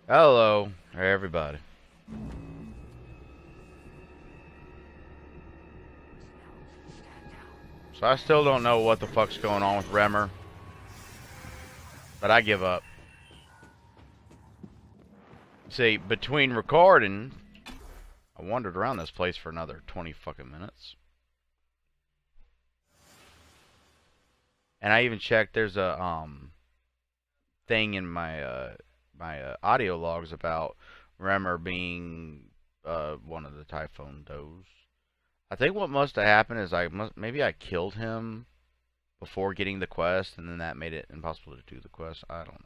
Hello, everybody. So I still don't know what the fuck's going on with Remmer, but I give up. See, between recording, I wandered around this place for another 20 fucking minutes. And I even checked, there's a thing in my audio logs about Remmer being one of the Typhoon Does. I think what must have happened is maybe I killed him before getting the quest, and then that made it impossible to do the quest. I don't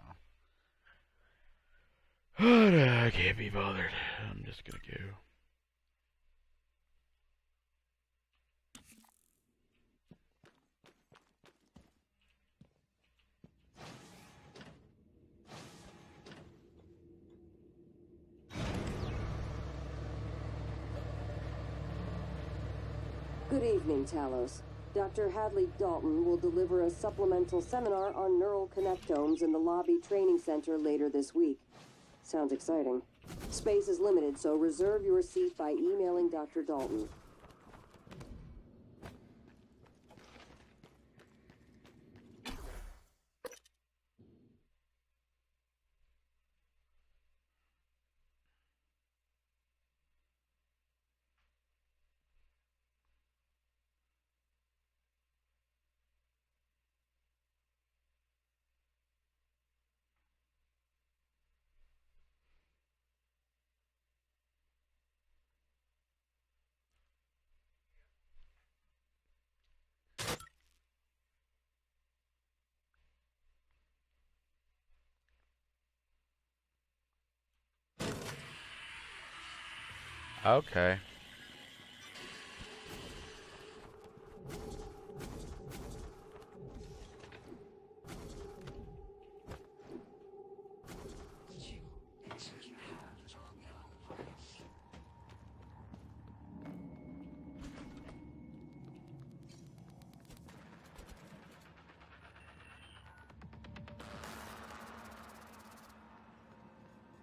know. I can't be bothered. I'm just gonna go. Good evening, Talos. Dr. Hadley Dalton will deliver a supplemental seminar on neural connectomes in the Lobby Training Center later this week. Sounds exciting. Space is limited, so reserve your seat by emailing Dr. Dalton. Okay.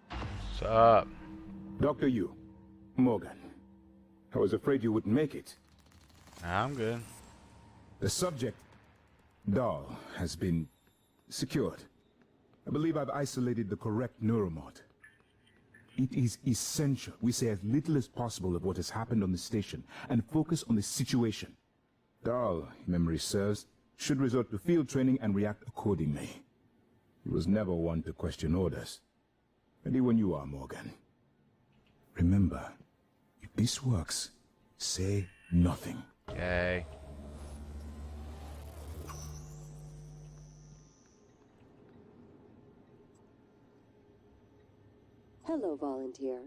What's up? Dr. Yu, Morgan. I was afraid you wouldn't make it. I'm good. The subject, Dahl, has been secured. I believe I've isolated the correct neuromod. It is essential we say as little as possible of what has happened on the station and focus on the situation. Dahl, if memory serves, should resort to field training and react accordingly. He was never one to question orders. Ready when you are, Morgan. Remember, if this works, say nothing. Okay. Hello, volunteer.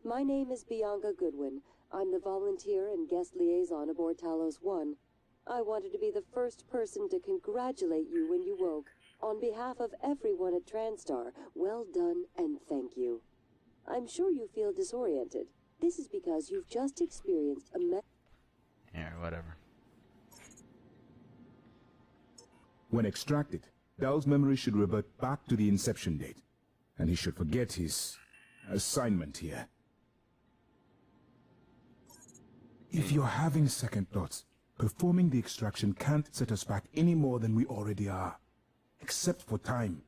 My name is Bianca Goodwin. I'm the volunteer and guest liaison aboard Talos 1. I wanted to be the first person to congratulate you when you woke. On behalf of everyone at TranStar, well done and thank you. I'm sure you feel disoriented. This is because you've just experienced a Yeah, whatever. When extracted, Dahl's memory should revert back to the inception date, and he should forget his assignment here. If you're having second thoughts, performing the extraction can't set us back any more than we already are, except for time.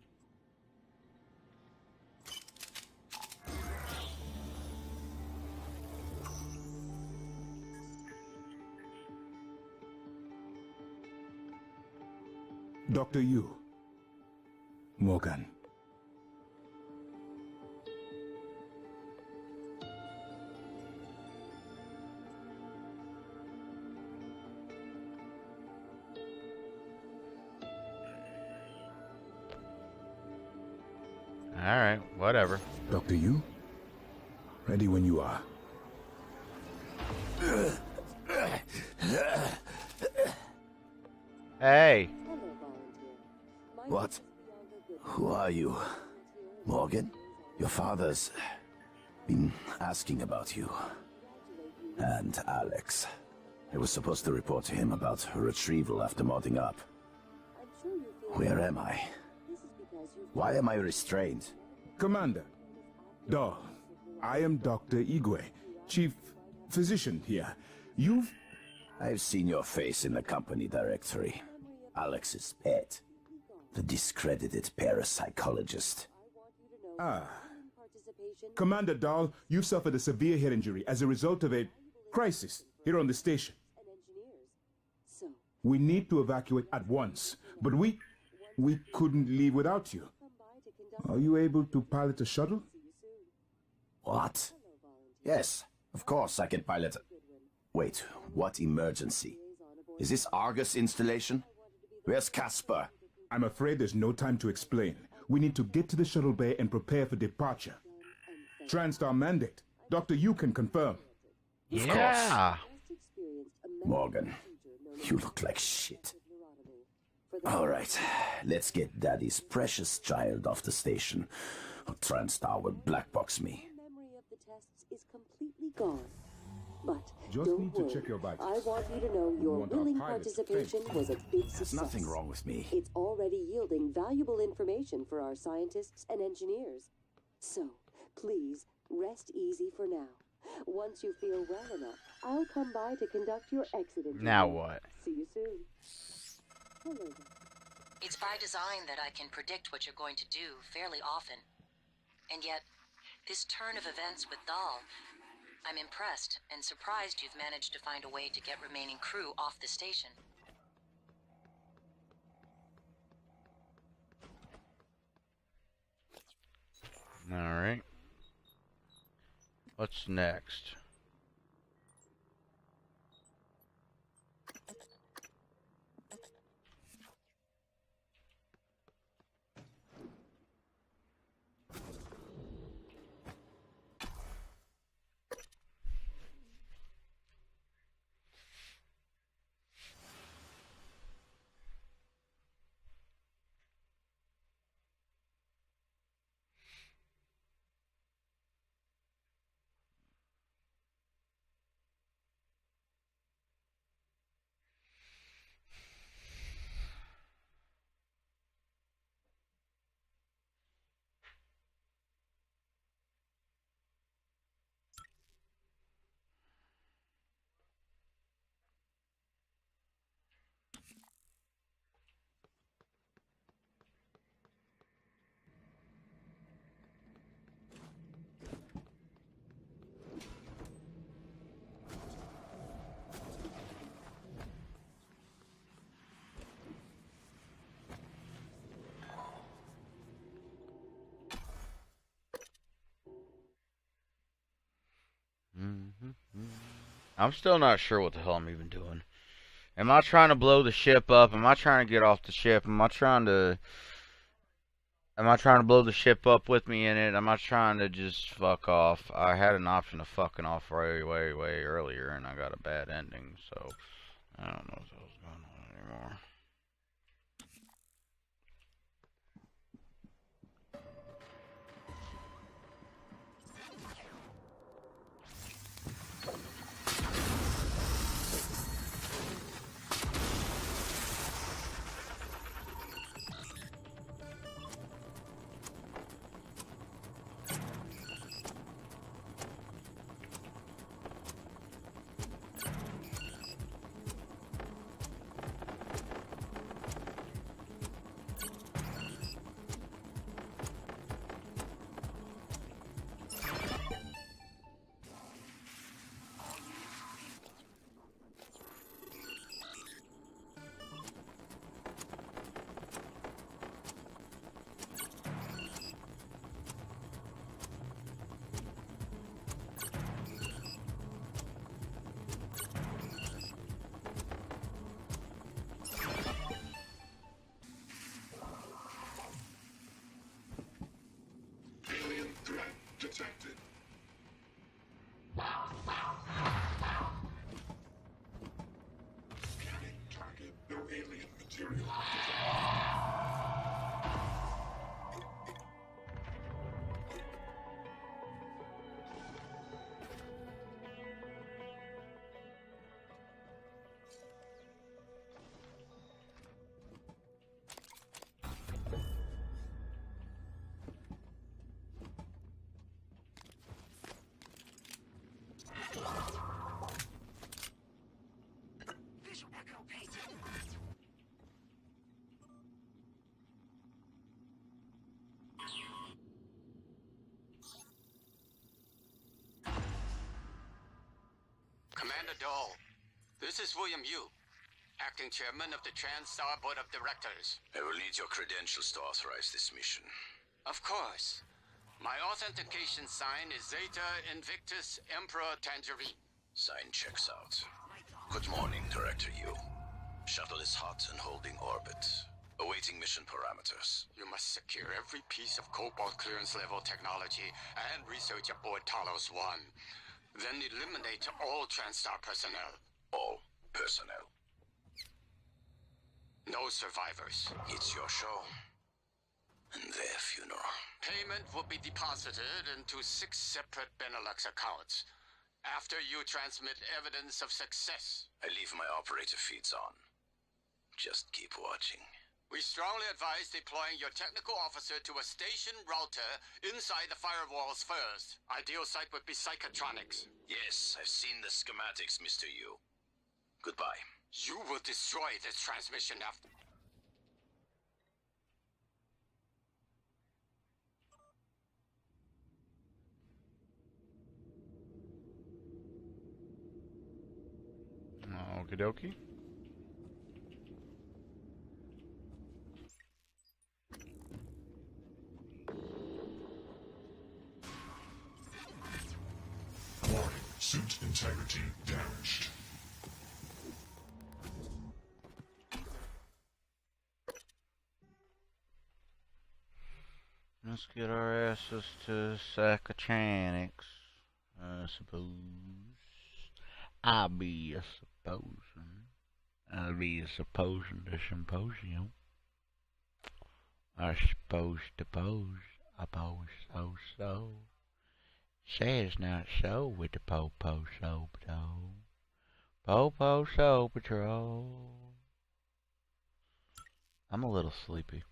Dr. Yu, Morgan. Alright, whatever. Dr. Yu, ready when you are. Hey! Hello, volunteer. My What? name is Bianca Goodwin. Who are you? Morgan? Your father's been asking about you. And Alex. I was supposed to report to him about her retrieval after modding up. I'm sure you feel Where am I? this is because you've Why am I restrained? Commander, Dahl, I am Dr. Igwe, chief physician here. I've seen your face in the company directory. Alex's pet. The discredited parapsychologist. Commander Dahl, you've suffered a severe head injury as a result of a crisis here on the station. We need to evacuate at once, but we couldn't leave without you. Are you able to pilot a shuttle? What? Yes, of course I can pilot. Wait, what emergency? Is this Argus installation? Where's Casper? I'm afraid there's no time to explain. We need to get to the shuttle bay and prepare for departure. TranStar mandate. Doctor, you can confirm. Yeah. Morgan, you look like shit. All right, let's get Daddy's precious child off the station, or TranStar will blackbox me. Memory of the tests is completely gone. But Just don't need to worry. check your vitals. I want you to know your want our willing pilot to participation thank was a big success. There's nothing wrong with me. It's already yielding valuable information for our scientists and engineers. So, please, rest easy for now. Once you feel well enough, I'll come by to conduct your exit interview. Now what? See you soon. Hello there. It's by design that I can predict what you're going to do fairly often. And yet, this turn of events with Dahl, I'm impressed and surprised you've managed to find a way to get remaining crew off the station. Alright. What's next? I'm still not sure what the hell I'm even doing. Am I trying to blow the ship up? Am I trying to get off the ship? Am I trying to blow the ship up with me in it? Am I trying to just fuck off? I had an option of fucking off way earlier, and I got a bad ending, so I don't know what the hell's going on anymore. Commander Dahl. This is William Yu, acting chairman of the TranStar Board of Directors. I will need your credentials to authorize this mission. Of course. My authentication sign is Zeta Invictus Emperor Tangerine. Sign checks out. Good morning, Director Yu. Shuttle is hot and holding orbit. Awaiting mission parameters. You must secure every piece of Cobalt clearance level technology and research aboard Talos 1. Then eliminate all TranStar personnel. All personnel. No survivors. It's your show. And their funeral. Payment will be deposited into 6 separate Benelux accounts after you transmit evidence of success. I leave my operator feeds on. Just keep watching. We strongly advise deploying your technical officer to a station router inside the firewalls first. Ideal site would be Psychotronics. Yes, I've seen the schematics, Mr. Yu. Goodbye. You will destroy this transmission after... Okie dokie. Warning, suit integrity damaged. Let's get our asses to Psychotronics, I suppose. I'll be supposing the symposium. I suppose to pose, I pose so. Says not so with the Popo Soul Patrol. Popo Soul Patrol. I'm a little sleepy.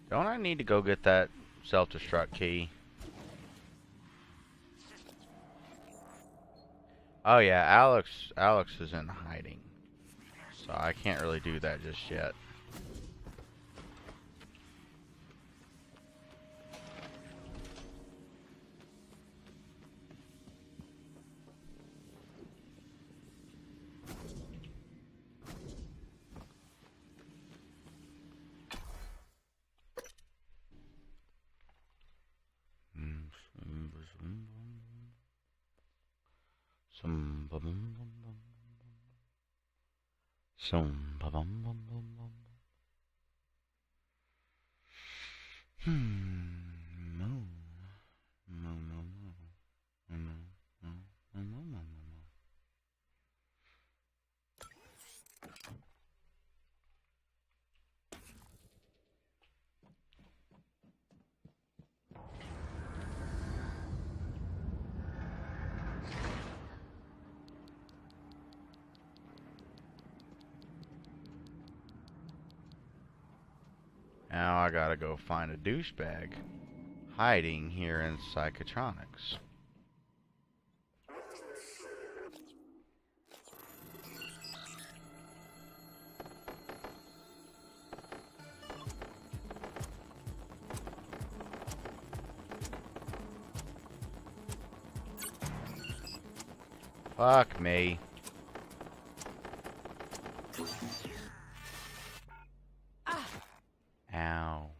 Don't I need to go get that self-destruct key? Oh yeah, Alex is in hiding. So I can't really do that just yet. Now I gotta go find a douchebag hiding here in Psychotronics. Fuck me. Ow.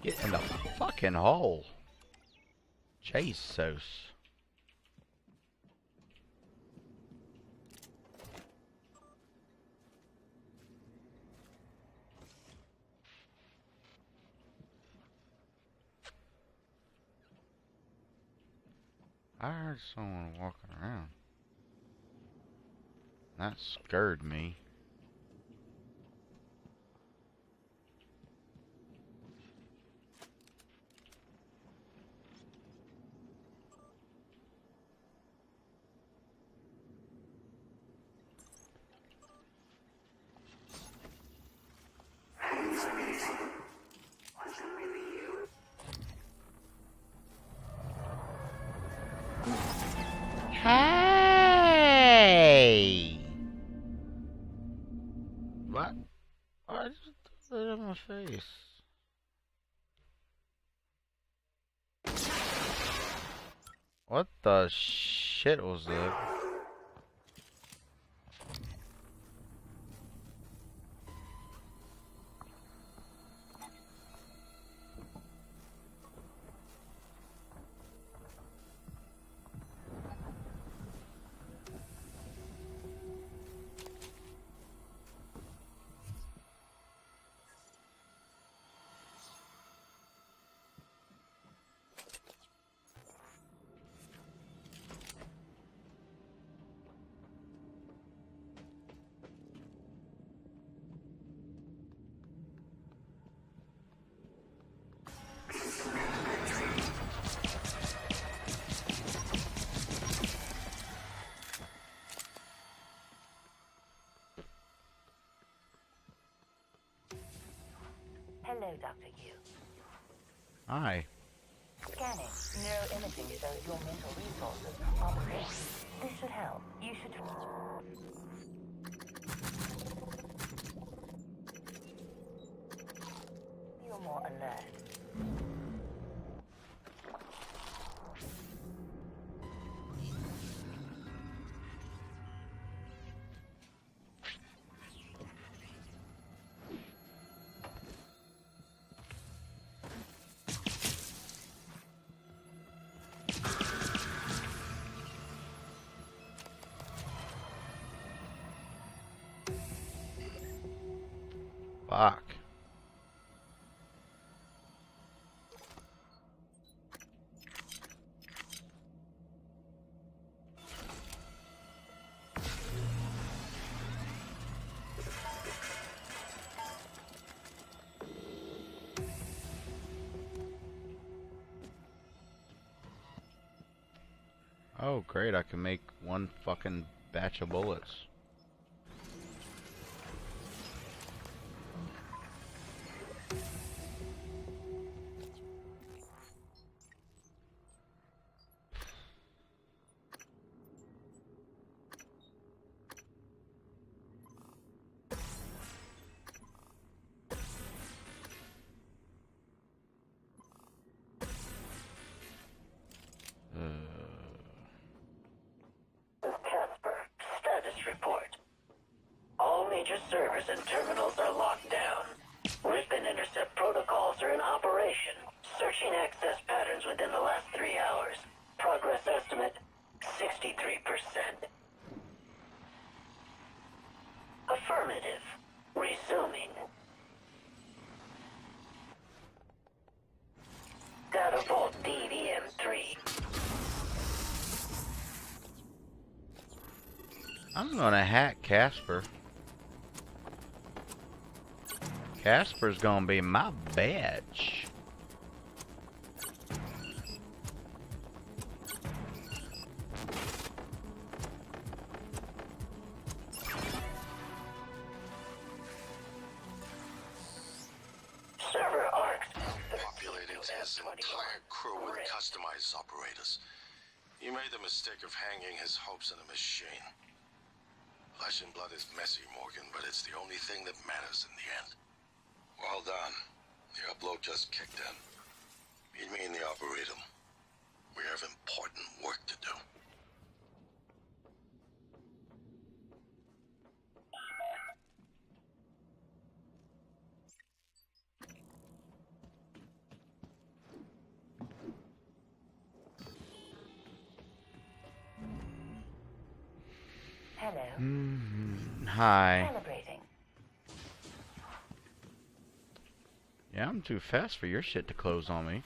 Get in the fucking hole. Jesus. I heard someone walking around. That scared me. What? I just threw that in my face. What the shit was that? Hello, Dr. Yu. Hi. Scanning. Neuroimaging shows your mental resources are depleted. This should help. You should... You're more alert. Fuck. Oh, great, I can make one fucking batch of bullets. Casper, status report. All major servers and terminals are locked down. Rip and intercept protocols are in operation. Searching access patterns within the last 3 hours. Progress estimate, 63%. Affirmative. Resuming. Data vault DVM3. I'm gonna hack Casper. Casper's gonna be my bitch. Server arcs. Populated his entire crew with customized operators. He made the mistake of hanging his hopes in a machine. Flesh and blood is messy, Morgan, but it's the only thing that matters in the end. Well done. The upload just kicked in. Meet me in the Arboretum. We have important work to do. Hello. Hi. Celebrating. Yeah, I'm too fast for your shit to close on me.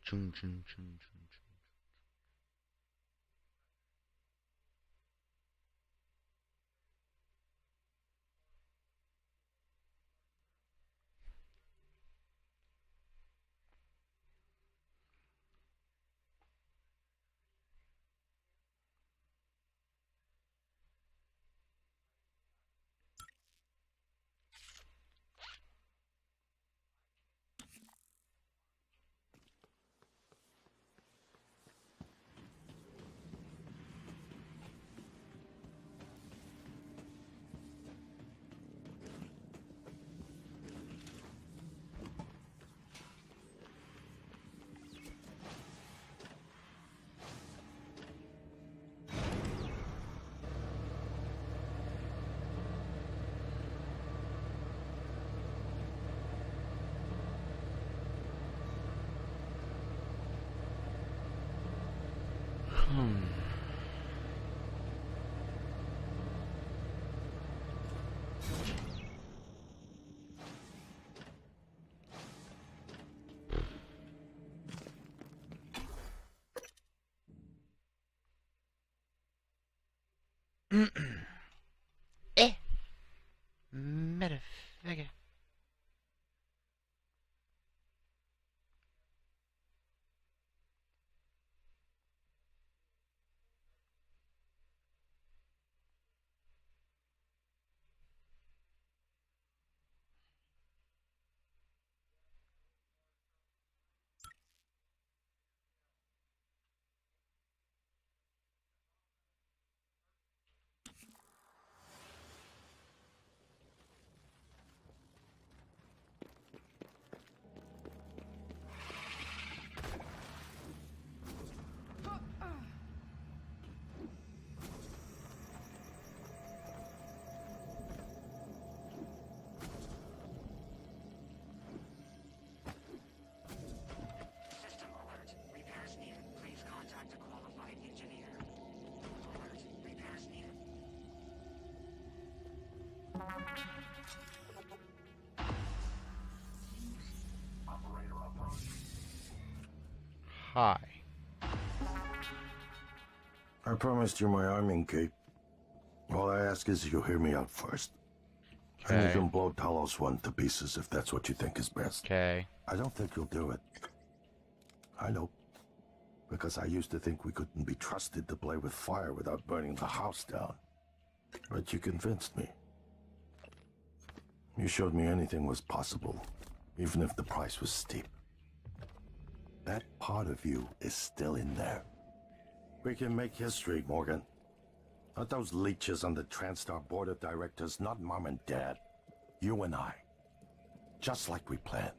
Chun, chun, chun, chun, chun. Metafigure. System alert. Repairs needed. Please contact a qualified engineer. Alert. Repairs needed. Operator approach. Hi. I promised you my arming key. All I ask is you hear me out first. And you Okay. can blow Talos 1 to pieces if that's what you think is best. Okay. I don't think you'll do it. I know. Because I used to think we couldn't be trusted to play with fire without burning the house down. But you convinced me. You showed me anything was possible, even if the price was steep. That part of you is still in there. We can make history, Morgan. Not those leeches on the TranStar board of directors, not Mom and Dad. You and I. Just like we planned.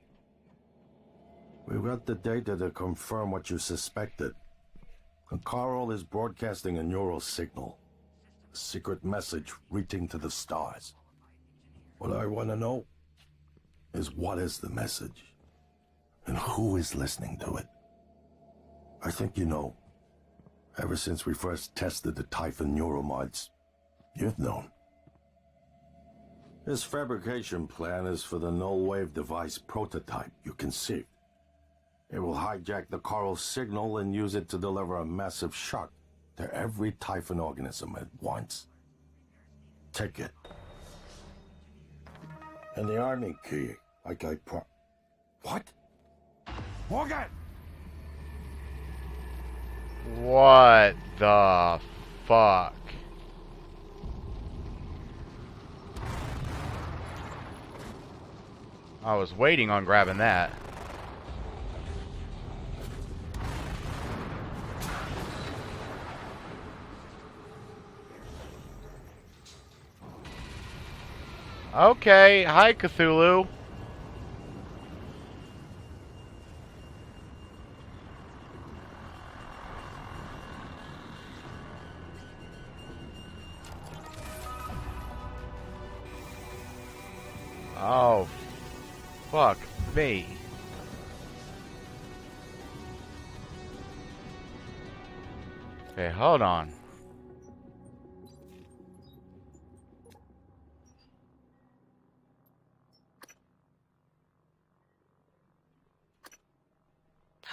We've got the data to confirm what you suspected. And Carl is broadcasting a neural signal. A secret message reaching to the stars. What I want to know is what is the message? And who is listening to it? I think you know. Ever since we first tested the Typhon neuromods, you've known. This fabrication plan is for the null-wave device prototype you conceived. It will hijack the Coral signal and use it to deliver a massive shock to every Typhon organism at once. Take it. And the army key, like I What? Morgan! What the fuck? I was waiting on grabbing that. Okay, hi Cthulhu. Oh, fuck me. Okay, hold on.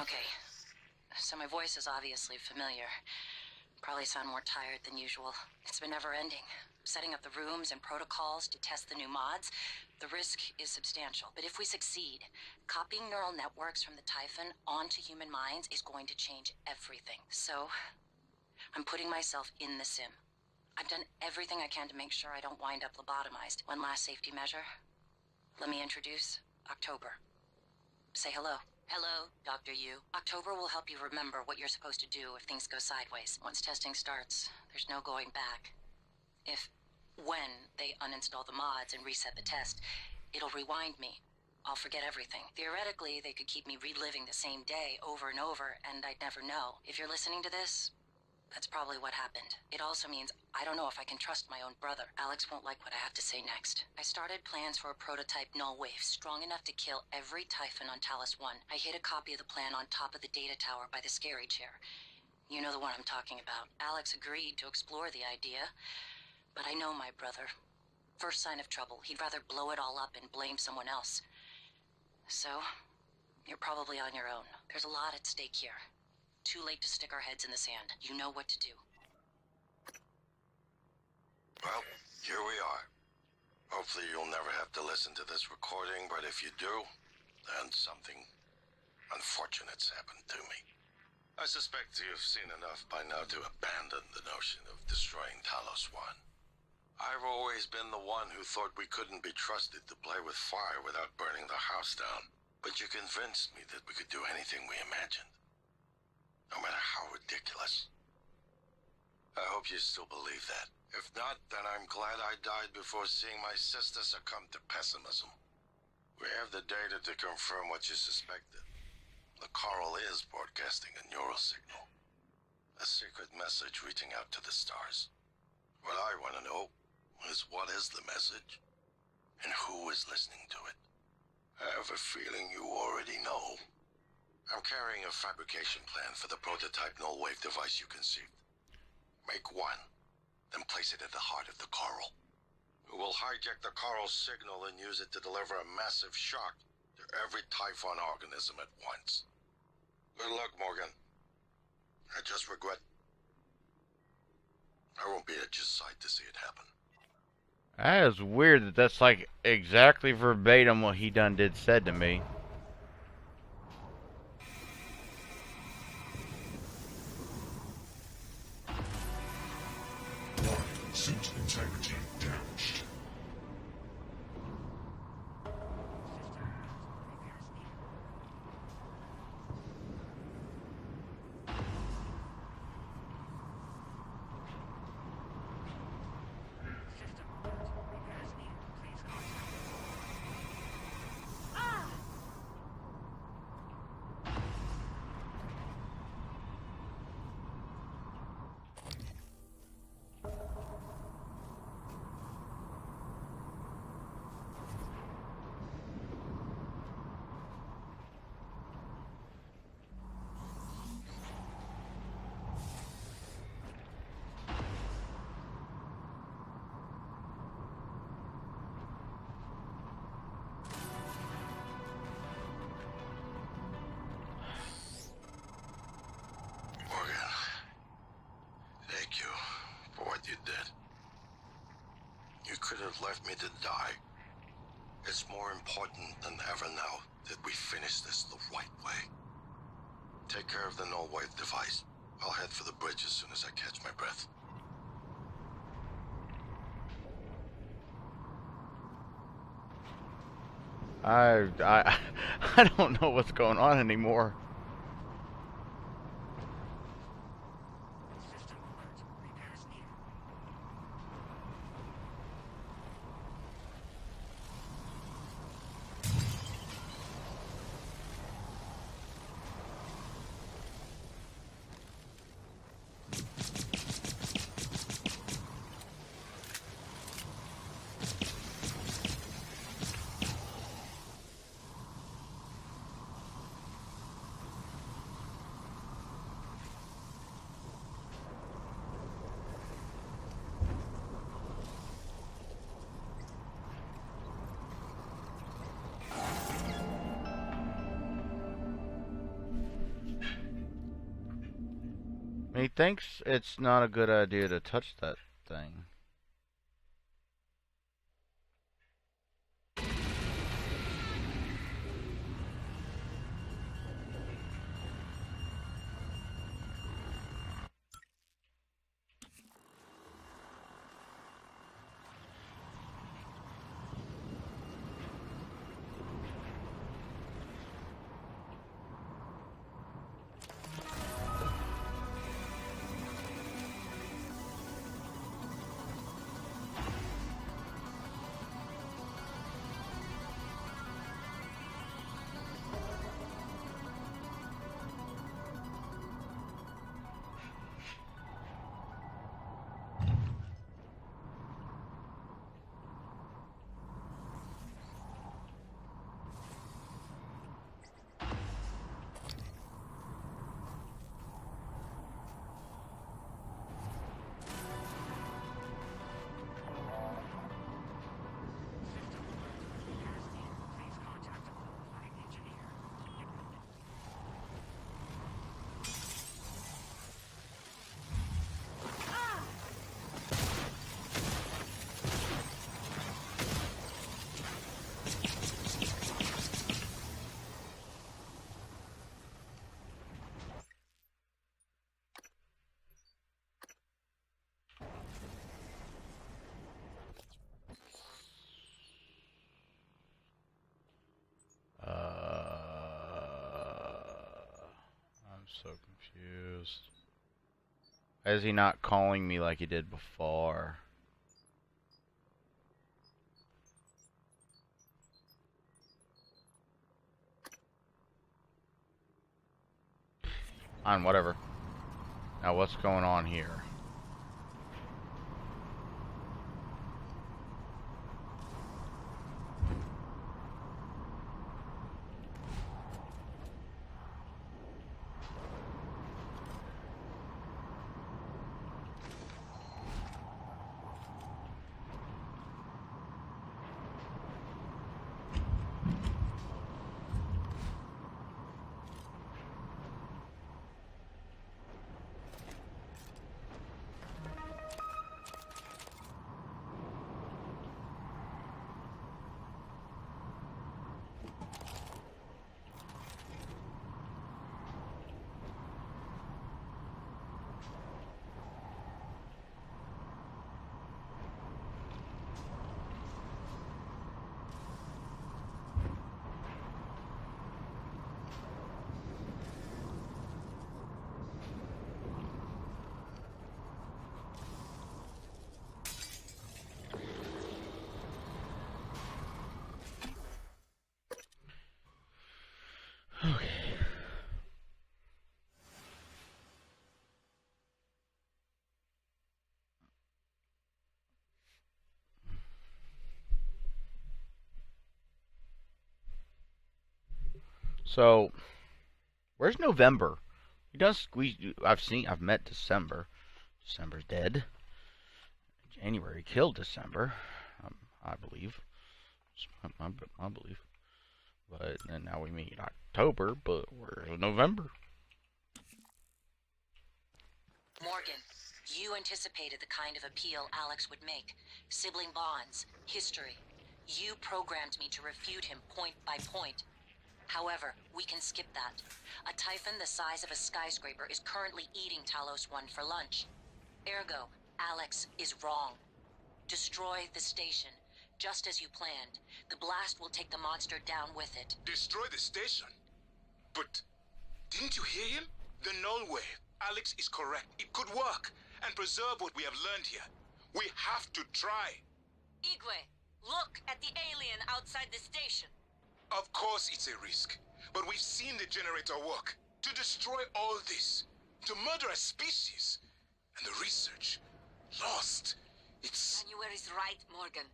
Okay, so my voice is obviously familiar. Probably sound more tired than usual. It's been never ending. Setting up the rooms and protocols to test the new mods, the risk is substantial. But if we succeed, copying neural networks from the Typhon onto human minds is going to change everything. So, I'm putting myself in the sim. I've done everything I can to make sure I don't wind up lobotomized. One last safety measure. Let me introduce October. Say hello. Hello, Dr. Yu. October will help you remember what you're supposed to do if things go sideways. Once testing starts, there's no going back. When they uninstall the mods and reset the test, it'll rewind me. I'll forget everything. Theoretically, they could keep me reliving the same day over and over, and I'd never know. If you're listening to this, that's probably what happened. It also means I don't know if I can trust my own brother. Alex won't like what I have to say next. I started plans for a prototype null wave strong enough to kill every Typhon on Talos 1. I hid a copy of the plan on top of the data tower by the scary chair. You know the one I'm talking about. Alex agreed to explore the idea, but I know my brother. First sign of trouble, he'd rather blow it all up and blame someone else. So, you're probably on your own. There's a lot at stake here. Too late to stick our heads in the sand. You know what to do. Well, here we are. Hopefully you'll never have to listen to this recording, but if you do, then something unfortunate's happened to me. I suspect you've seen enough by now to abandon the notion of destroying Talos 1. I've always been the one who thought we couldn't be trusted to play with fire without burning the house down. But you convinced me that we could do anything we imagined. No matter how ridiculous. I hope you still believe that. If not, then I'm glad I died before seeing my sister succumb to pessimism. We have the data to confirm what you suspected. The coral is broadcasting a neural signal. A secret message reaching out to the stars. What I want to know is what is the message, and who is listening to it. I have a feeling you already know. I'm carrying a fabrication plan for the prototype null-wave device you conceived. Make one, then place it at the heart of the coral. We'll hijack the coral's signal and use it to deliver a massive shock to every Typhon organism at once. Good luck, Morgan. I just regret I won't be at your side to see it happen. That is weird that that's like exactly verbatim what he done did said to me. Suit integrity damaged. Could have left me to die. It's more important than ever now that we finish this the right way. Take care of the null-wave device. I'll head for the bridge as soon as I catch my breath. I don't know what's going on anymore. He thinks it's not a good idea to touch that thing. So confused. Why is he not calling me like he did before? Fine, whatever. Now what's going on here? Okay. So, where's November? I've met December. December's dead. January killed December, I believe. It's my belief. But and now we meet October, but where's November? Morgan, you anticipated the kind of appeal Alex would make. Sibling bonds, history. You programmed me to refute him point by point. However, we can skip that. A Typhon the size of a skyscraper is currently eating Talos 1 for lunch. Ergo, Alex is wrong. Destroy the station, just as you planned. The blast will take the monster down with it. Destroy the station? But didn't you hear him? The null wave. Alex is correct. It could work and preserve what we have learned here. We have to try. Igwe, look at the alien outside the station. Of course it's a risk, but we've seen the generator work. To destroy all this, to murder a species, and the research lost. It's... January's right, Morgan.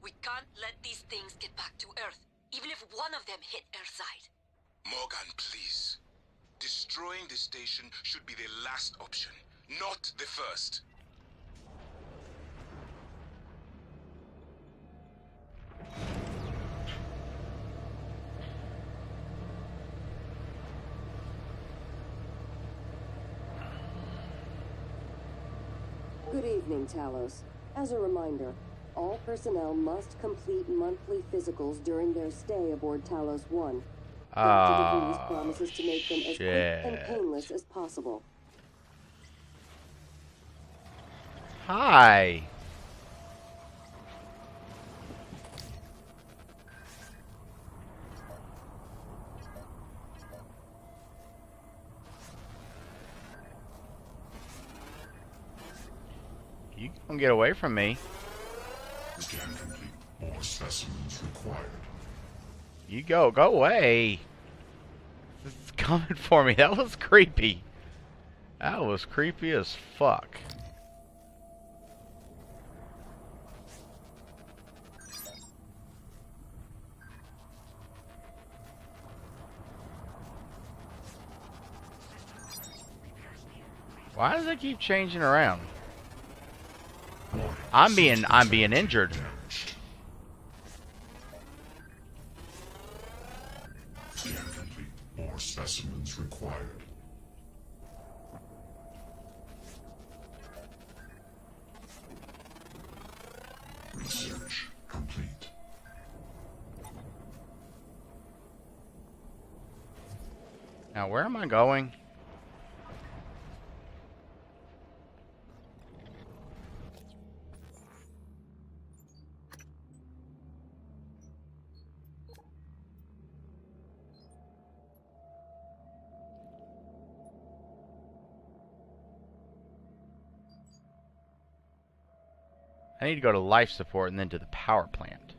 We can't let these things get back to Earth, even if one of them hit Earthside. Morgan, please. Destroying the station should be the last option, not the first. Good evening, Talos. As a reminder, all personnel must complete monthly physicals during their stay aboard Talos 1. Dr. DeVries promises to make them as quick and painless as possible. Hi. You can get away from me. Scan complete. More specimens required. You go away. This is coming for me. That was creepy. That was creepy as fuck. Why does it keep changing around? I'm being injured. Scan complete. More specimens required. Research complete. Now where am I going? I need to go to life support and then to the power plant.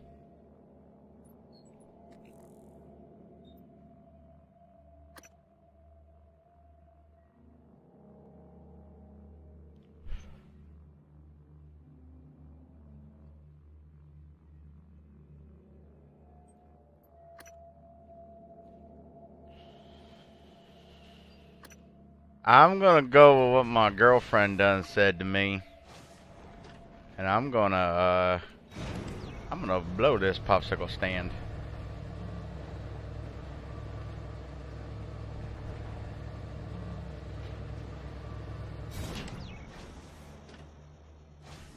I'm gonna go with what my girlfriend done said to me. And I'm gonna blow this popsicle stand.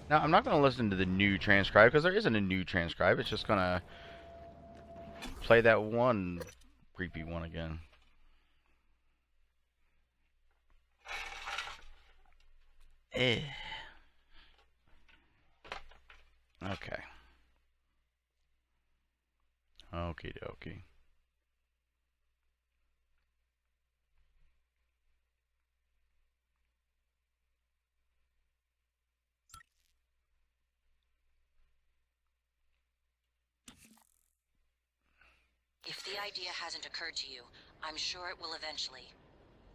Now, I'm not gonna listen to the new transcribe because there isn't a new transcribe. It's just gonna play that one creepy one again. Eh. Okay. Okie dokie. If the idea hasn't occurred to you, I'm sure it will eventually.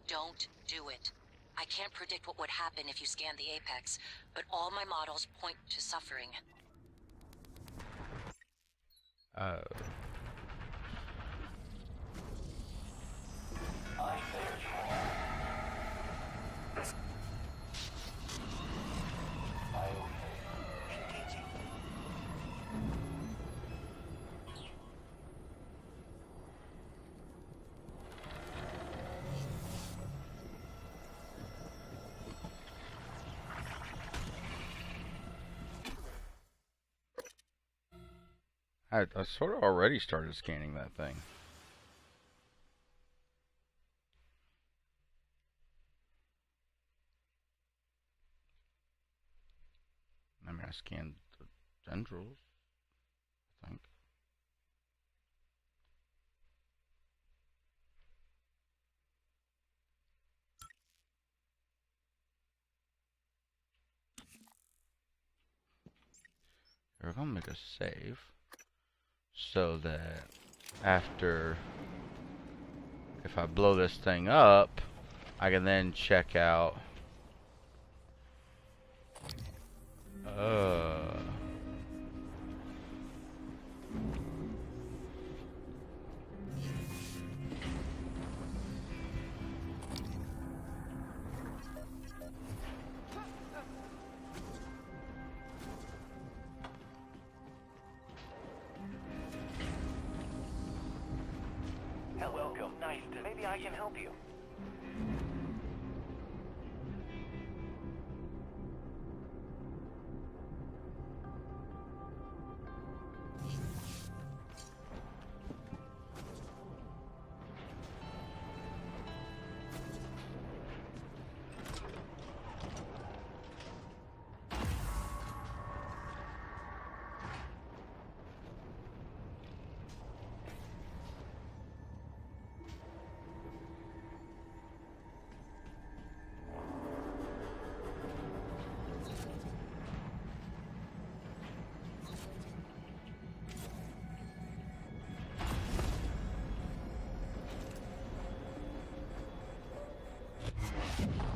Don't do it. I can't predict what would happen if you scan the Apex, but all my models point to suffering. I sort of already started scanning that thing. I mean, I scanned the tendrils, I think. We're gonna make a save so that after, if I blow this thing up, I can then check out. Welcome. Nice to... Maybe I can help you.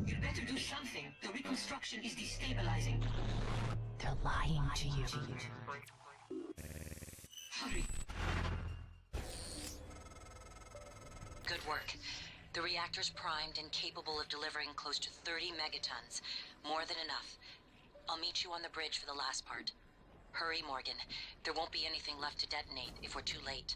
You better do something. The reconstruction is destabilizing. They're lying to you. Hurry. Good work. The reactor's primed and capable of delivering close to 30 megatons. More than enough. I'll meet you on the bridge for the last part. Hurry, Morgan. There won't be anything left to detonate if we're too late.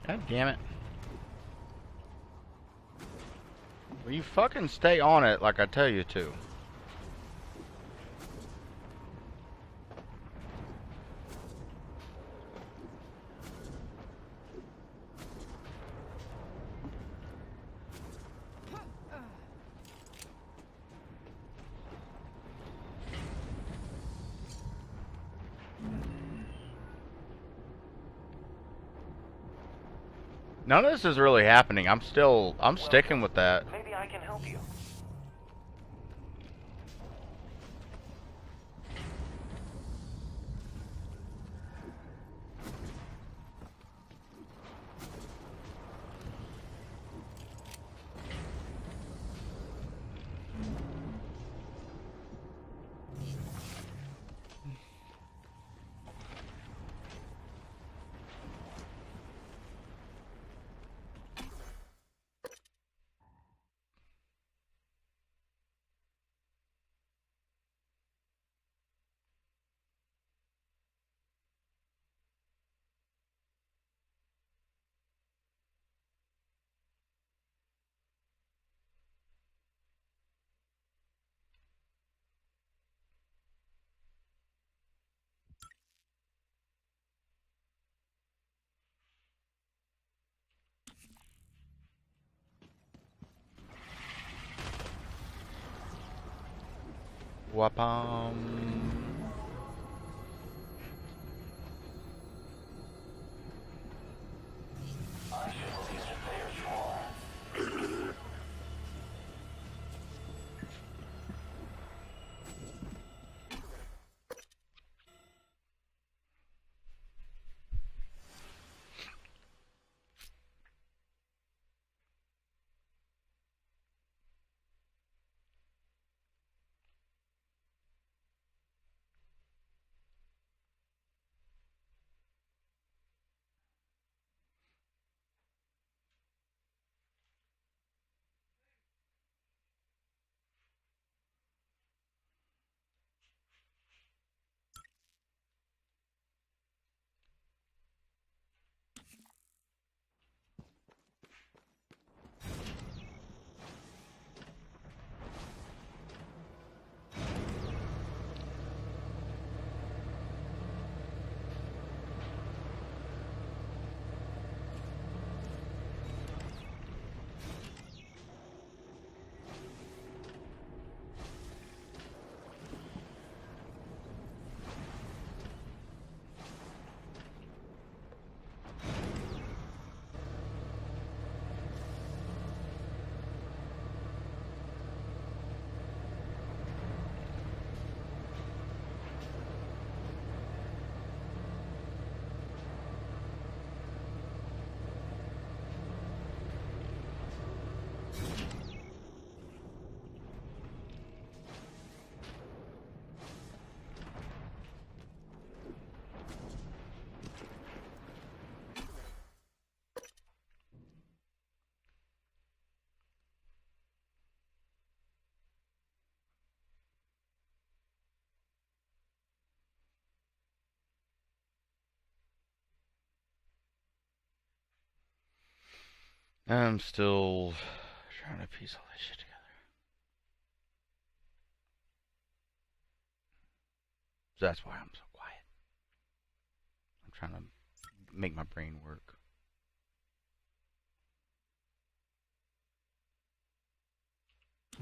God damn it. Will you fucking stay on it like I tell you to? None of this is really happening. I'm sticking with that. Maybe I can help you. Wapam. I'm still trying to piece all this shit together. So that's why I'm so quiet. I'm trying to make my brain work.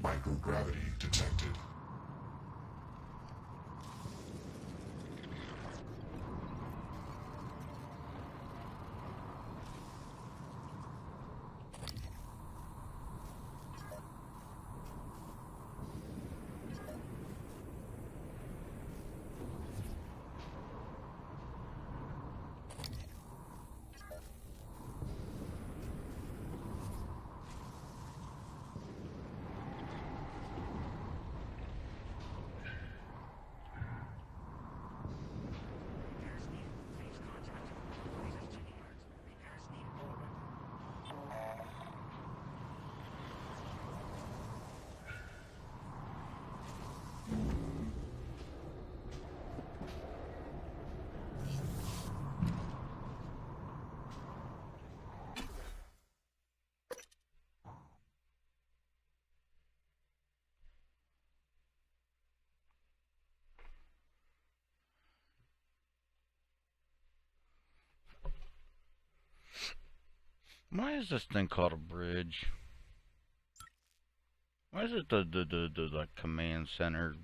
Microgravity detected. Why is this thing called a bridge? Why is it the like command center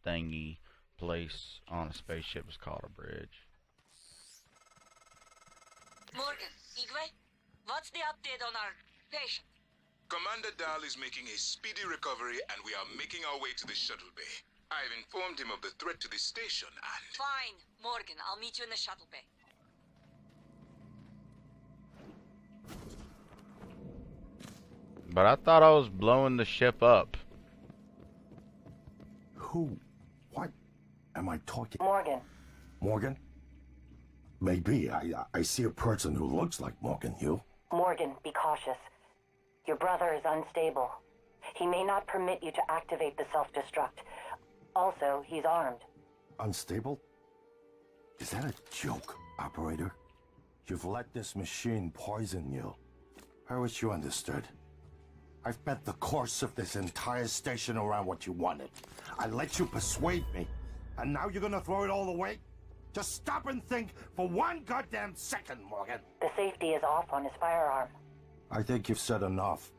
thingy place on a spaceship is called a bridge? Morgan, Igwe, what's the update on our patient? Commander Dahl is making a speedy recovery and we are making our way to the shuttle bay. I've informed him of the threat to the station and... Fine, Morgan, I'll meet you in the shuttle bay. But I thought I was blowing the ship up. Who? What am I talking? Morgan. Morgan? Maybe. I see a person who looks like Morgan. You? Morgan, be cautious. Your brother is unstable. He may not permit you to activate the self-destruct. Also, he's armed. Unstable? Is that a joke, operator? You've let this machine poison you. I wish you understood. I've bet the course of this entire station around what you wanted. I let you persuade me. And now you're gonna throw it all away? Just stop and think for one goddamn second, Morgan. The safety is off on his firearm. I think you've said enough.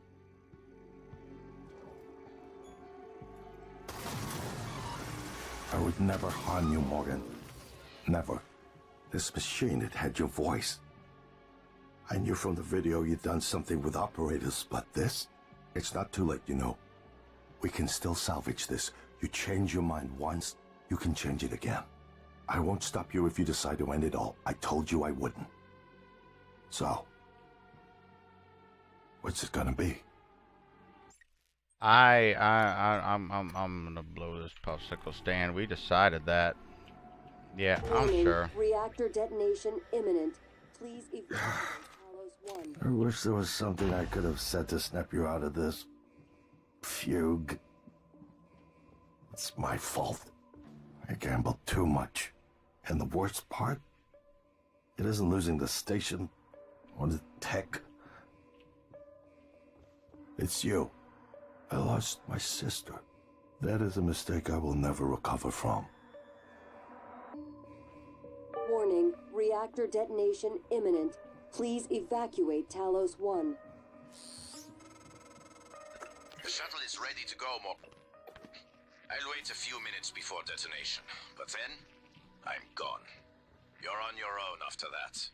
I would never harm you, Morgan. Never. This machine, it had your voice. I knew from the video you'd done something with operators, but this? It's not too late, you know. We can still salvage this. You change your mind once, you can change it again. I won't stop you if you decide to end it all. I told you I wouldn't. So, what's it gonna be? I'm gonna blow this popsicle stand. We decided that. Yeah, I'm Warning, sure. Reactor detonation imminent. Please evacuate Talos 1. I wish there was something I could have said to snap you out of this fugue. It's my fault. I gambled too much. And the worst part? It isn't losing the station or the tech. It's you. I lost my sister. That is a mistake I will never recover from. Warning, reactor detonation imminent. Please evacuate Talos 1. The shuttle is ready to go, Morgan. I'll wait a few minutes before detonation, but then I'm gone. You're on your own after that.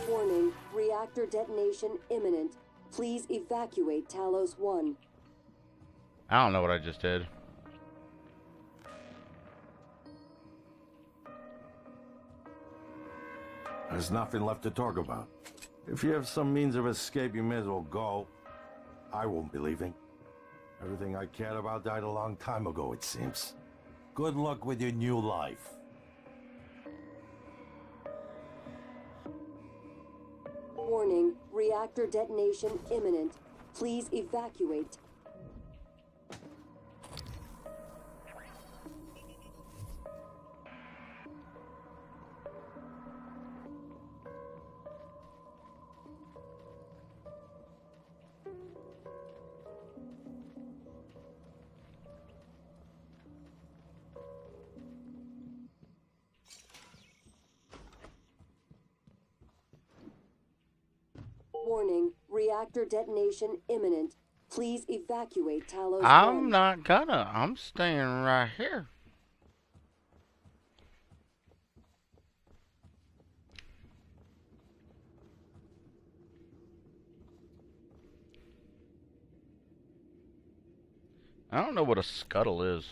Warning, reactor detonation imminent. Please evacuate Talos 1. I don't know what I just did. There's nothing left to talk about. If you have some means of escape, you may as well go. I won't be leaving. Everything I cared about died a long time ago, it seems. Good luck with your new life. Warning, reactor detonation imminent. Please evacuate. Warning, reactor detonation imminent. Please evacuate Talos 1. I'm not gonna. I'm staying right here. I don't know what a scuttle is.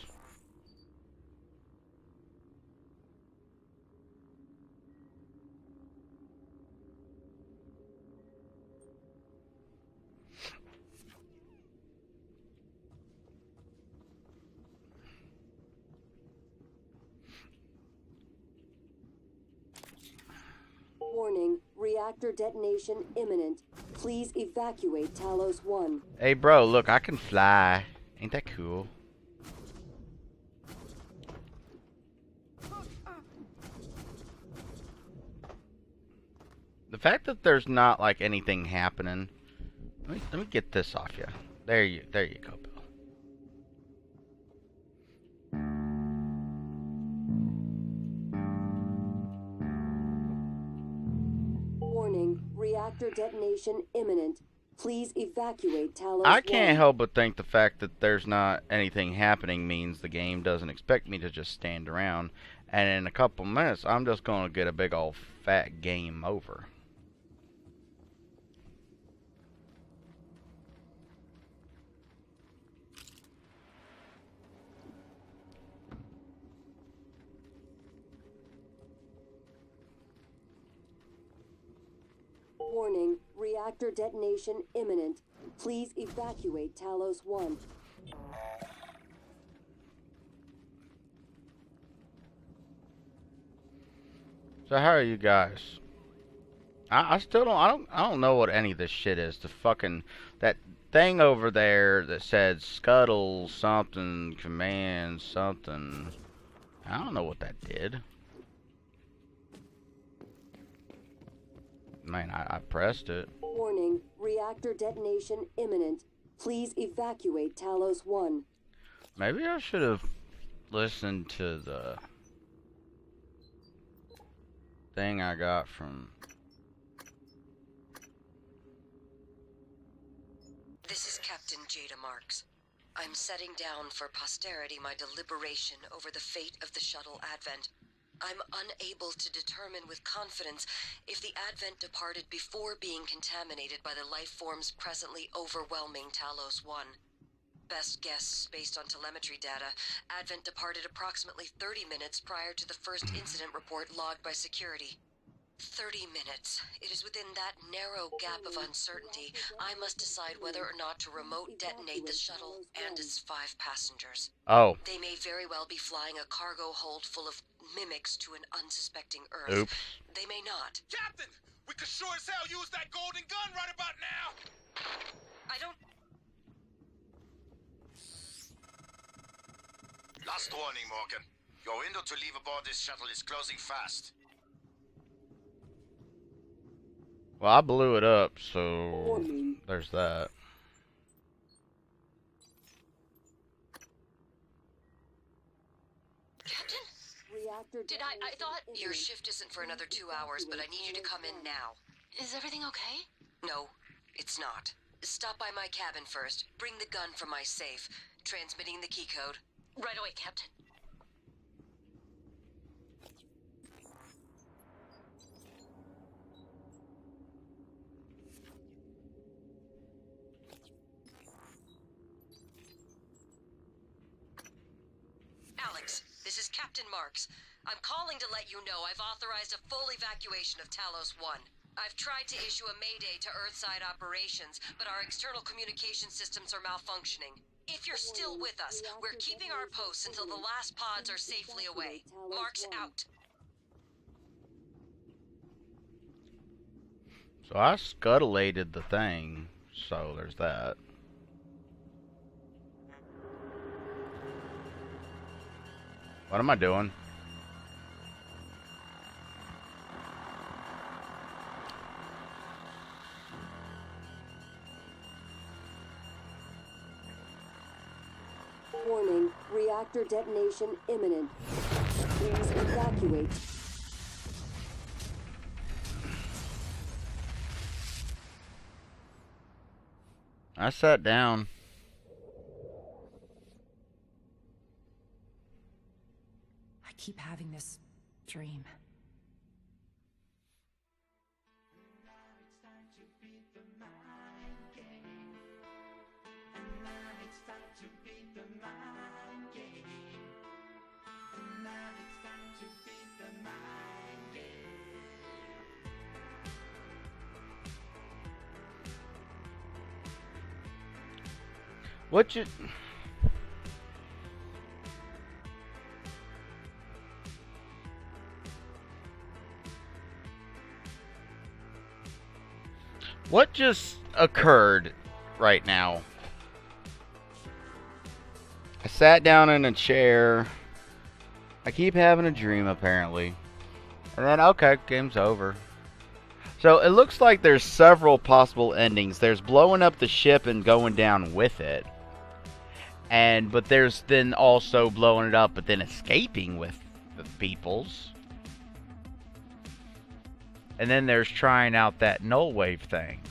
Warning, reactor detonation imminent. Please evacuate Talos 1. Hey bro, look, I can fly. Ain't that cool? The fact that there's not like anything happening Let me get this off you. There you go, Bill. Warning, reactor detonation imminent. Please evacuate Talos I can't 1. help but think the fact that there's not anything happening means the game doesn't expect me to just stand around, and in a couple minutes I'm just gonna get a big old fat game over. Warning, reactor detonation imminent. Please evacuate Talos 1. So how are you guys? I still don't know what any of this shit is. The fucking that thing over there that said scuttle something command something. I don't know what that did. Man, I pressed it. Warning, reactor detonation imminent. Please evacuate Talos 1. Maybe I should have listened to the thing I got from... This is Captain Jada Marks. I'm setting down for posterity my deliberation over the fate of the shuttle Advent. I'm unable to determine with confidence if the Advent departed before being contaminated by the life forms presently overwhelming Talos 1. Best guess, based on telemetry data, Advent departed approximately 30 minutes prior to the first incident report logged by security. 30 minutes. It is within that narrow gap of uncertainty I must decide whether or not to remote detonate the shuttle and its 5 passengers. Oh. They may very well be flying a cargo hold full of mimics to an unsuspecting Earth. Oops. They may not. Captain! We could sure as hell use that golden gun right about now! I don't... Last warning, Morgan. Your window to leave aboard this shuttle is closing fast. Well, I blew it up, so there's that. Captain? Did I thought... Your shift isn't for another 2 hours, but I need you to come in now. Is everything okay? No, it's not. Stop by my cabin first. Bring the gun from my safe. Transmitting the key code. Right away, Captain. Alex, this is Captain Marks. I'm calling to let you know I've authorized a full evacuation of Talos 1. I've tried to issue a mayday to Earthside operations, but our external communication systems are malfunctioning. If you're still with us, we're keeping our posts until the last pods are safely away. Marks out. So I scuttulated the thing, so there's that. What am I doing? Warning, reactor detonation imminent. Please evacuate. I sat down. I keep having this dream. What you... What just occurred right now? I sat down in a chair. I keep having a dream, apparently. And then, okay, game's over. So it looks like there's several possible endings. There's blowing up the ship and going down with it. But there's then also blowing it up but then escaping with the peoples. And then there's trying out that null wave thing.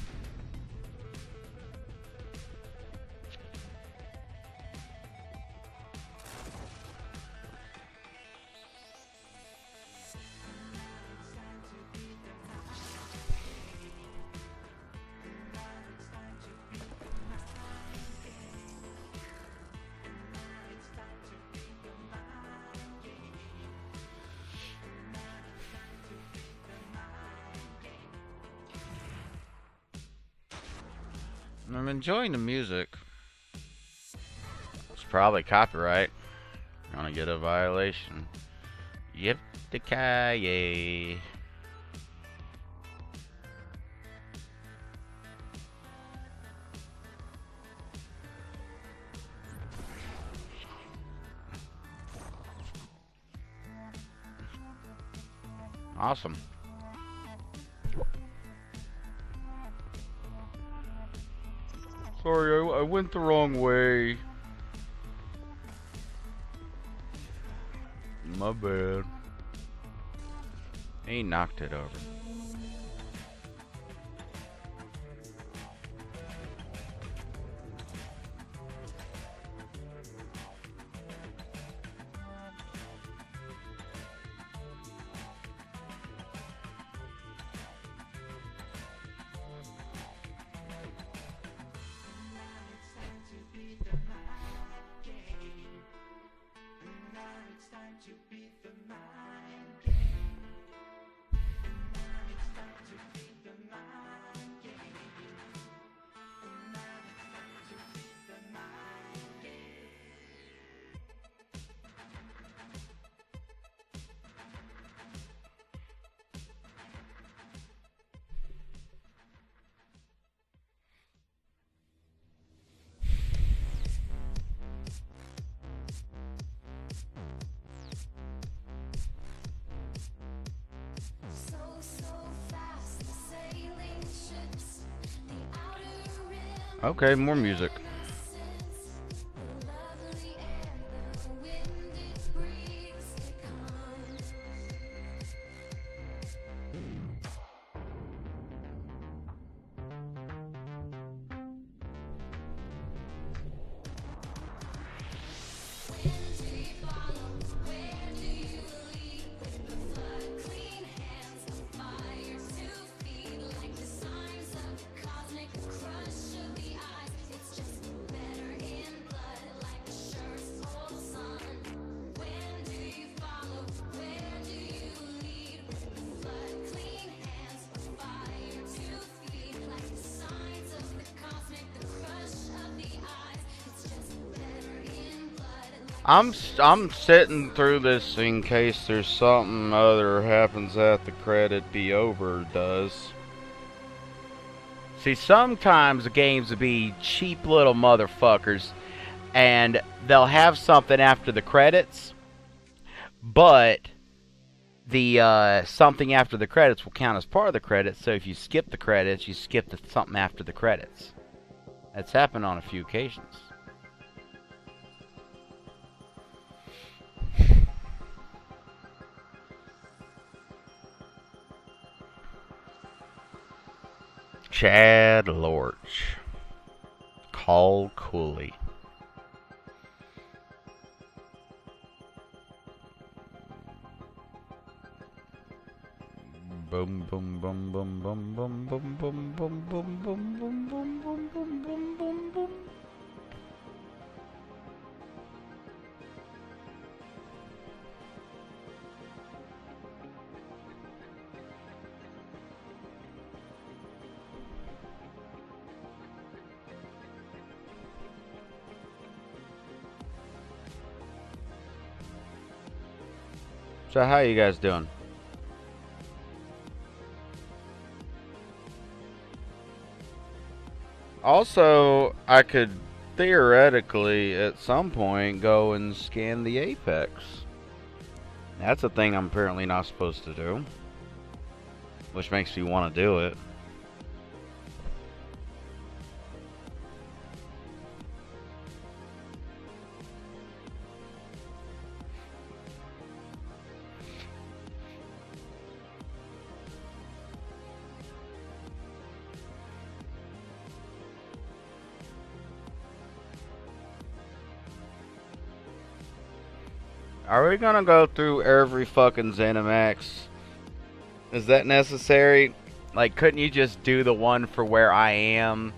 I'm enjoying the music. It's probably copyright. Gonna get a violation. Yep, the Kaye. Awesome. Sorry, I went the wrong way. My bad. He knocked it over. Okay, more music. I'm sitting through this in case there's something other happens at the credit be over does. See, sometimes the games will be cheap little motherfuckers and they'll have something after the credits, but the something after the credits will count as part of the credits, so if you skip the credits, you skip the something after the credits. That's happened on a few occasions. Chad Lorch. Call Cooley. Boom boom boom boom boom boom boom boom boom boom boom boom boom boom boom boom boom boom. So how you guys doing? Also, I could theoretically at some point go and scan the Apex. That's a thing I'm apparently not supposed to do. which makes me want to do it. Are we gonna go through every fucking ZeniMax? Is that necessary? Like, couldn't you just do the one for where I am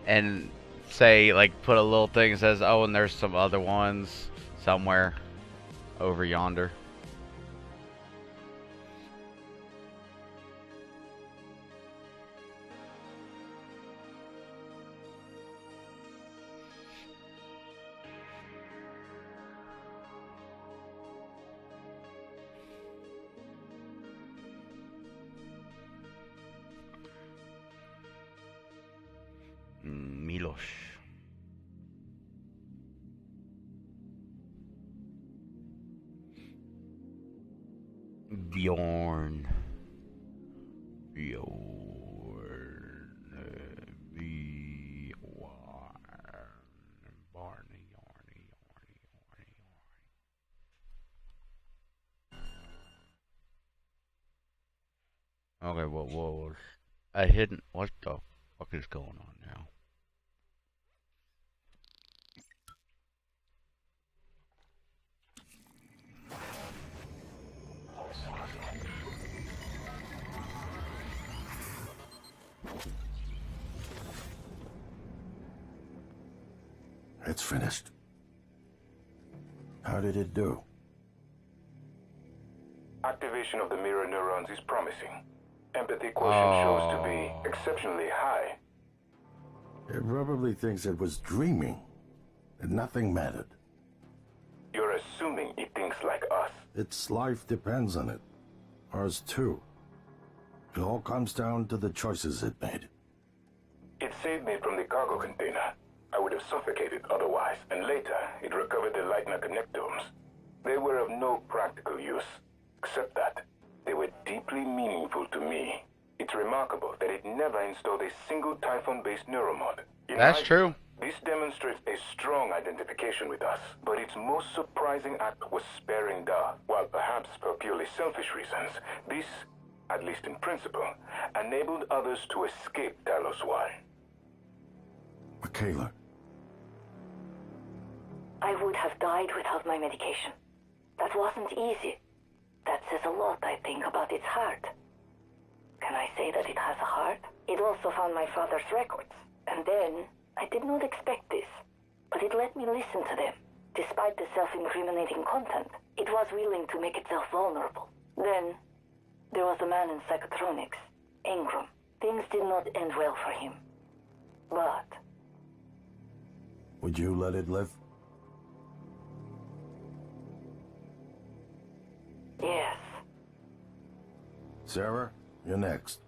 and say, like, put a little thing that says, oh, and there's some other ones somewhere over yonder? Milos. Bjorn. Okay, what was a hidden? What the fuck is going on now? It's finished. How did it do? Activation of the mirror neurons is promising. Empathy quotient shows to be exceptionally high. It probably thinks it was dreaming, and nothing mattered. You're assuming it thinks like us. Its life depends on it. Ours too. It all comes down to the choices it made. It saved me from the cargo container. I would have suffocated otherwise, and later it recovered the Leitner connectomes. They were of no practical use, except that they were deeply meaningful to me. It's remarkable that it never installed a single Typhon-based neuromod. That's true. This demonstrates a strong identification with us, but its most surprising act was sparing Da. While perhaps for purely selfish reasons, this, at least in principle, enabled others to escape Talos 1. Michaela. I would have died without my medication. That wasn't easy. That says a lot, I think, about its heart. Can I say that it has a heart? It also found my father's records. And then, I did not expect this, but it let me listen to them. Despite the self-incriminating content, it was willing to make itself vulnerable. Then, there was a man in psychotronics, Ingram. Things did not end well for him. But... would you let it live? Yes. Sarah, you're next.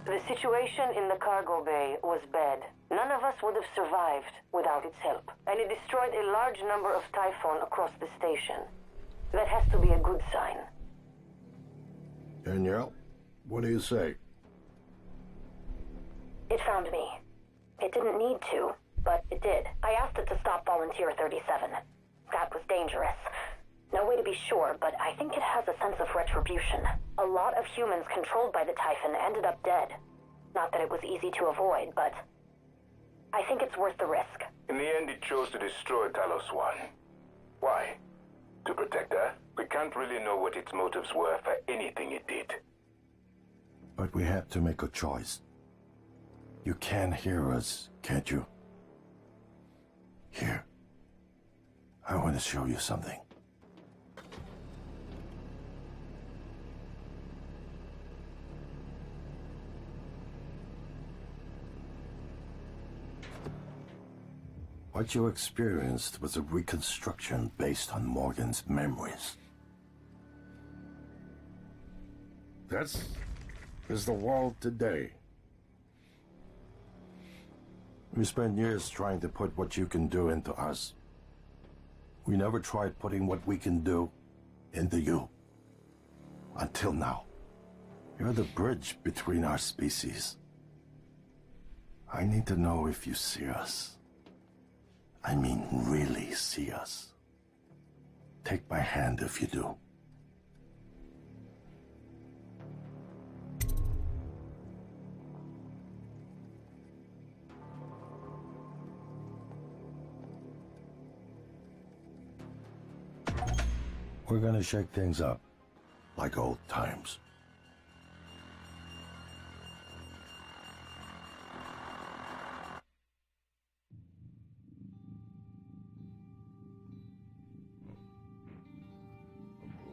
The situation in the cargo bay was bad. None of us would have survived without its help, and it destroyed a large number of Typhon across the station. That has to be a good sign. Danielle, what do you say? It found me. It didn't need to, but it did. I asked it to stop Volunteer 37. That was dangerous. No way to be sure, but I think it has a sense of retribution. A lot of humans controlled by the Typhon ended up dead. Not that it was easy to avoid, but I think it's worth the risk. In the end, it chose to destroy Talos 1. Why? To protect her? We can't really know what its motives were for anything it did. But we had to make a choice. You can hear us, can't you? Here. I want to show you something. What you experienced was a reconstruction based on Morgan's memories. This is the world today. We spent years trying to put what you can do into us. We never tried putting what we can do into you. Until now. You're the bridge between our species. I need to know if you see us. I mean, really see us. Take my hand if you do. We're gonna shake things up, like old times.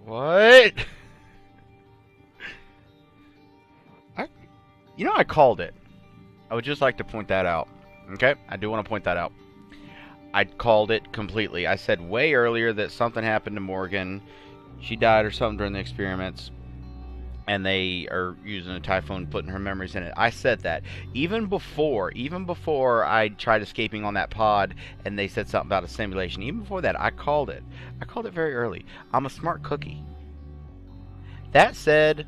What? I called it. I would just like to point that out. Okay? I do want to point that out. I called it completely. I said way earlier that something happened to Morgan. She died or something during the experiments. And they are using a Typhoon, putting her memories in it. I said that. Even before I tried escaping on that pod and they said something about a simulation, even before that, I called it. I called it very early. I'm a smart cookie. That said,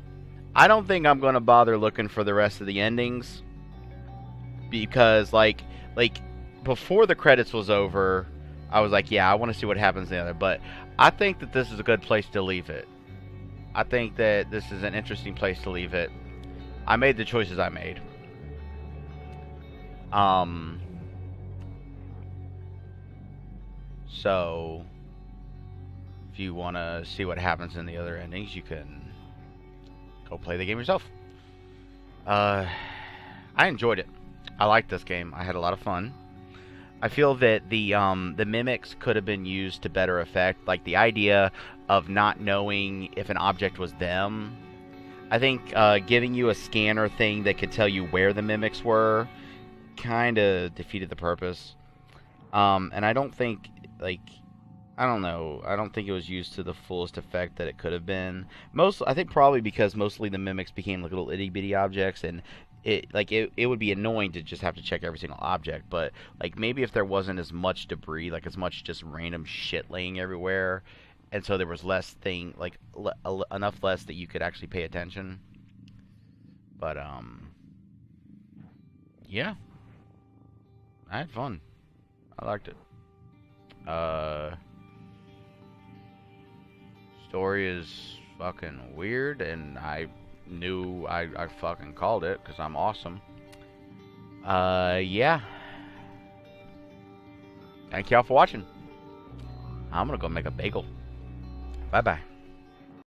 I don't think I'm going to bother looking for the rest of the endings. Because, like before the credits was over, I was like, yeah, I want to see what happens there. But I think that this is a good place to leave it. I think that this is an interesting place to leave it. I made the choices I made. So, if you want to see what happens in the other endings, you can go play the game yourself. I enjoyed it. I liked this game. I had a lot of fun. I feel that the mimics could have been used to better effect. Like the idea of not knowing if an object was them. I think giving you a scanner thing that could tell you where the mimics were kind of defeated the purpose. And I don't think, I don't know. I don't think it was used to the fullest effect that it could have been. I think probably because mostly the mimics became like little itty bitty objects, and it would be annoying to just have to check every single object. But like maybe if there wasn't as much debris, like as much just random shit laying everywhere, and so there was less enough less that you could actually pay attention. But yeah, I had fun. I liked it. Story is fucking weird, and I knew I fucking called it because I'm awesome. Yeah. Thank y'all for watching. I'm gonna go make a bagel. Bye bye.